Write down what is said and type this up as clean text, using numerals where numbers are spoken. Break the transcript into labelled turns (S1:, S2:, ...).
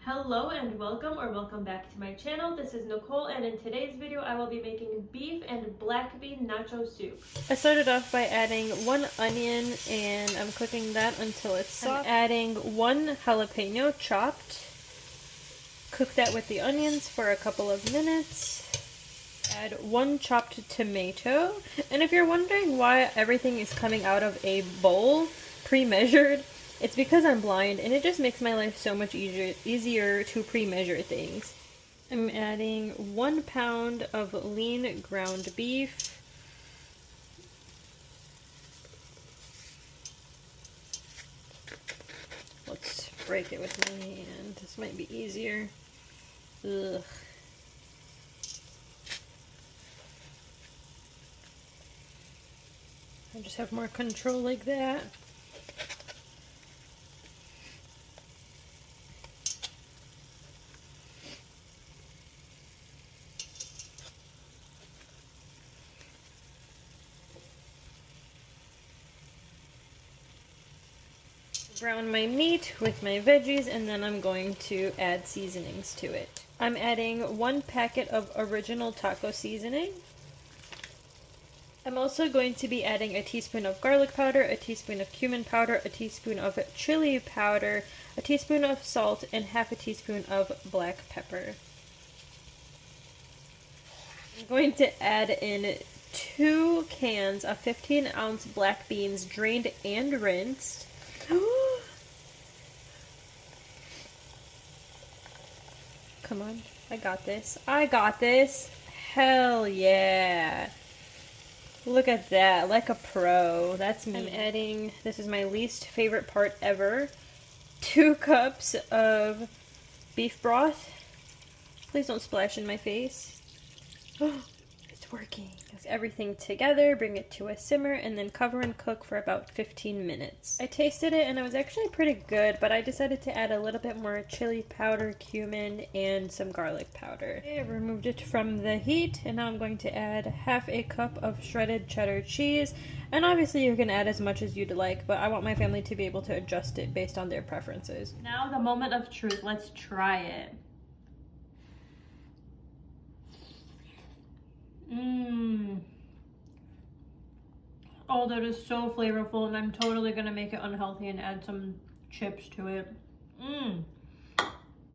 S1: Hello and welcome back to my channel. This is Nicole, and in today's video I will be making beef and black bean nacho soup.
S2: I started off by adding 1 onion and I'm cooking that until it's soft. I'm adding 1 jalapeno chopped. Cook that with the onions for a couple of minutes. Add 1 chopped tomato. And if you're wondering why everything is coming out of a bowl, pre-measured, it's because I'm blind and it just makes my life so much easier to pre-measure things. I'm adding 1 pound of lean ground beef. Let's break it with my hand. This might be easier. Ugh. I just have more control like that. Brown my meat with my veggies, and then I'm going to add seasonings to it. I'm adding 1 packet of original taco seasoning. I'm also going to be adding a teaspoon of garlic powder, a teaspoon of cumin powder, a teaspoon of chili powder, a teaspoon of salt, and half a teaspoon of black pepper. I'm going to add in 2 cans of 15-ounce black beans, drained and rinsed. Come on, I got this. I got this. Hell yeah. Look at that, like a pro. That's me. I'm adding, this is my least favorite part ever, 2 cups of beef broth. Please don't splash in my face. It's working. Mix everything together, bring it to a simmer, and then cover and cook for about 15 minutes. I tasted it and it was actually pretty good, but I decided to add a little bit more chili powder, cumin, and some garlic powder. Okay, I removed it from the heat, and now I'm going to add half a cup of shredded cheddar cheese. And obviously you can add as much as you'd like, but I want my family to be able to adjust it based on their preferences.
S1: Now the moment of truth. Let's try it. Oh, that is so flavorful, and I'm totally gonna make it unhealthy and add some chips to it.